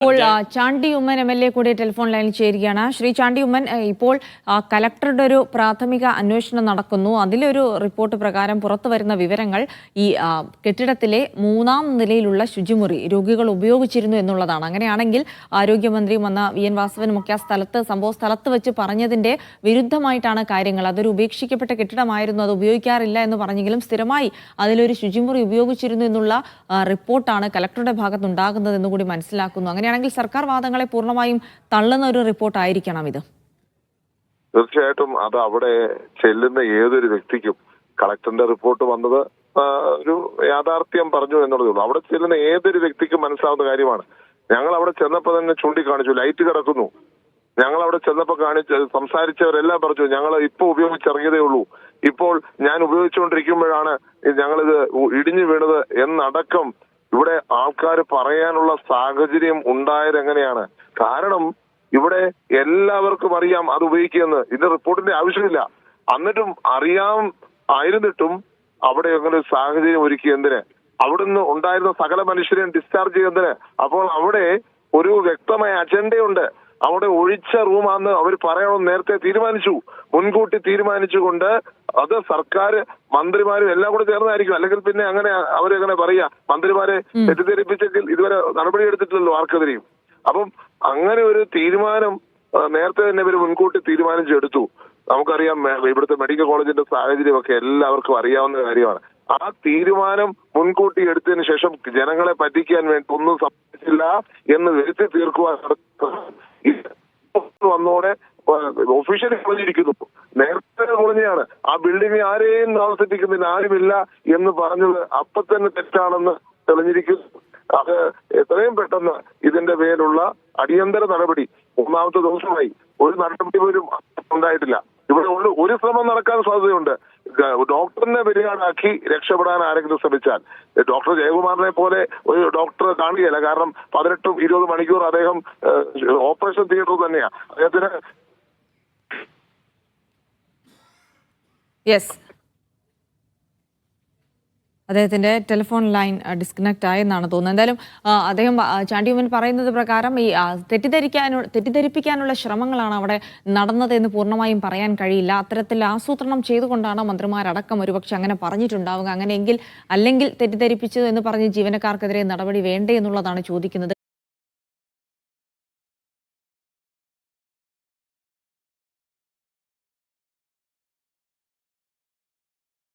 ഇപ്പോൾ ചാണ്ടി ഉമ്മൻ MLA കൂടി telephone ലൈനിൽ ചേരുകയാണ്. ശ്രീ ചാണ്ടി ഉമ്മൻ, ഇപ്പോൾ കലക്ടറുടെ ഒരു പ്രാഥമിക അന്വേഷണം നടക്കുന്നു. അതിലൊരു റിപ്പോർട്ട് പ്രകാരം പുറത്തു വരുന്ന വിവരങ്ങൾ ഈ കെട്ടിടത്തിലെ 3ാം നിലയിലുള്ള ശുചിമുറി രോഗികൾ ഉപയോഗിച്ചിരുന്നു എന്നുള്ളതാണ്. അങ്ങനെയാണെങ്കിൽ ആരോഗ്യമന്ത്രിയും വന്ന VN വാസവനുമൊക്കെ ആ സംഭവ സ്ഥലത്ത് വെച്ച് പറഞ്ഞതിന്റെ വിരുദ്ധമായിട്ടാണ് കാര്യങ്ങൾ. അതൊരു ഉപേക്ഷിക്കപ്പെട്ട കെട്ടിടമായിരുന്നു, അത് ഉപയോഗിക്കാറില്ല എന്ന് പറഞ്ഞെങ്കിലും സ്ഥിരമായി അതിലൊരു ശുചിമുറി ഉപയോഗിച്ചിരുന്നു എന്നുള്ള റിപ്പോർട്ടാണ് കലക്ടറുടെ ഭാഗത്തുണ്ടാകുന്നത് എന്ന് കൂടി മനസ്സിലാക്കുന്നു. അങ്ങനെയാണെങ്കിൽ സർക്കാർ വാദങ്ങളെ പൂർണ്ണമായും തള്ളുന്ന ഒരു റിപ്പോർട്ടായിരിക്കണം ഇത്. തീർച്ചയായിട്ടും അത് അവിടെ ചെല്ലുന്ന ഏതൊരു വ്യക്തിക്കും കളക്ടറിന്റെ റിപ്പോർട്ട് വന്നത് ഒരു യാഥാർത്ഥ്യം പറഞ്ഞു എന്നുള്ളതേ ഉള്ളൂ. അവിടെ ചെല്ലുന്ന ഏതൊരു വ്യക്തിക്കും മനസ്സിലാവുന്ന കാര്യമാണ്. ഞങ്ങൾ അവിടെ ചെന്നപ്പോൾ തന്നെ ചൂണ്ടിക്കാണിച്ചു, ലൈറ്റ് കിടക്കുന്നു. ഞങ്ങൾ അവിടെ ചെന്നപ്പോൾ സംസാരിച്ചവരെല്ലാം പറഞ്ഞു, ഞങ്ങൾ ഇപ്പോൾ ഉപയോഗിച്ചിറങ്ങിയതേ ഉള്ളൂ, ഇപ്പോൾ ഞാൻ ഉപയോഗിച്ചുകൊണ്ടിരിക്കുമ്പോഴാണ് ഞങ്ങളിത് ഇടിഞ്ഞു വീണത് എന്നടക്കം ഇവിടെ ആൾക്കാർ പറയാനുള്ള സാഹചര്യം ഉണ്ടായത് എങ്ങനെയാണ്? കാരണം ഇവിടെ എല്ലാവർക്കും അറിയാം അത് ഉപയോഗിക്കുമെന്ന്. ഇതിന്റെ റിപ്പോർട്ടിന്റെ ആവശ്യമില്ല. എന്നിട്ടും ആയിരുന്നിട്ടും അവിടെ അങ്ങനെ ഒരു സാഹചര്യം ഒരുക്കി എന്തിന്? അവിടുന്ന് ഉണ്ടായിരുന്ന സകല മനുഷ്യരെയും ഡിസ്ചാർജ് ചെയ്യുന്നതിന്. അപ്പോൾ അവിടെ ഒരു വ്യക്തമായ അജണ്ടയുണ്ട്. അവിടെ ഒഴിച്ച റൂമാന്ന് അവർ പറയണമെന്ന് നേരത്തെ തീരുമാനിച്ചു, മുൻകൂട്ടി തീരുമാനിച്ചുകൊണ്ട്. അത് സർക്കാർ മന്ത്രിമാരും എല്ലാം കൂടെ ചേർന്നായിരിക്കും. അല്ലെങ്കിൽ പിന്നെ അങ്ങനെ അവരെങ്ങനെ പറയാ? മന്ത്രിമാരെ തെറ്റിദ്ധരിപ്പിച്ചെങ്കിൽ ഇതുവരെ നടപടി എടുത്തിട്ടില്ലല്ലോ ആർക്കെതിരെയും. അപ്പം അങ്ങനെ ഒരു തീരുമാനം നേരത്തെ തന്നെ ഇവർ മുൻകൂട്ടി തീരുമാനിച്ചെടുത്തു. നമുക്കറിയാം ഇവിടുത്തെ മെഡിക്കൽ കോളേജിന്റെ സാഹചര്യമൊക്കെ എല്ലാവർക്കും അറിയാവുന്ന കാര്യമാണ്. ആ തീരുമാനം മുൻകൂട്ടി എടുത്തതിന് ശേഷം ജനങ്ങളെ പറ്റിക്കാൻ വേണ്ടി ഒന്നും സംഭവിച്ചില്ല എന്ന് വരുത്തി തീർക്കുവാൻ വന്നോടെ ഒഫീഷ്യലി പറഞ്ഞിരിക്കുന്നു. നേരത്തെ പറഞ്ഞാണ് ആ ബിൽഡിംഗ് ആരെയും താമസിപ്പിക്കുന്നില്ല, ആരുമില്ല എന്ന് പറഞ്ഞത് അപ്പൊ തന്നെ തെറ്റാണെന്ന് തെളിഞ്ഞിരിക്കുന്നു. അത് എത്രയും പെട്ടെന്ന് ഇതിന്റെ പേരിലുള്ള അടിയന്തര നടപടി, 3ാമത്തെ ദിവസമായി ഒരു നടപടി പോലും ഉണ്ടായിട്ടില്ല. ഇവിടെ ഒരു ശ്രമം നടക്കാൻ സാധ്യതയുണ്ട്. ഡോക്ടറിനെ ബലിയാടാക്കി രക്ഷപ്പെടാൻ ആരെങ്കിലും ശ്രമിച്ചാൽ, ഡോക്ടർ ജയകുമാറിനെ പോലെ ഒരു ഡോക്ടറെ കാണുകയില്ല. കാരണം 18-20 മണിക്കൂർ അദ്ദേഹം ഓപ്പറേഷൻ തിയേറ്റർ തന്നെയാണ്. അദ്ദേഹത്തിന് അദ്ദേഹത്തിന്റെ ടെലിഫോൺ ലൈൻ ഡിസ്കണക്ട് ആയെന്നാണ് തോന്നുന്നത്. എന്തായാലും അദ്ദേഹം ചാണ്ടി ഉമ്മൻ പറയുന്നത് പ്രകാരം ഈ തെറ്റിദ്ധരിപ്പിക്കാനുള്ള ശ്രമങ്ങളാണ് അവിടെ നടന്നതെന്ന് പൂർണ്ണമായും പറയാൻ കഴിയില്ല. അത്തരത്തിൽ ആസൂത്രണം ചെയ്തുകൊണ്ടാണ് മന്ത്രിമാരടക്കം ഒരുപക്ഷെ അങ്ങനെ പറഞ്ഞിട്ടുണ്ടാവുക. അങ്ങനെയെങ്കിൽ അല്ലെങ്കിൽ തെറ്റിദ്ധരിപ്പിച്ചു എന്ന് പറഞ്ഞ് ജീവനക്കാർക്കെതിരെ നടപടി വേണ്ടേ എന്നുള്ളതാണ് ചോദിക്കുന്നത്.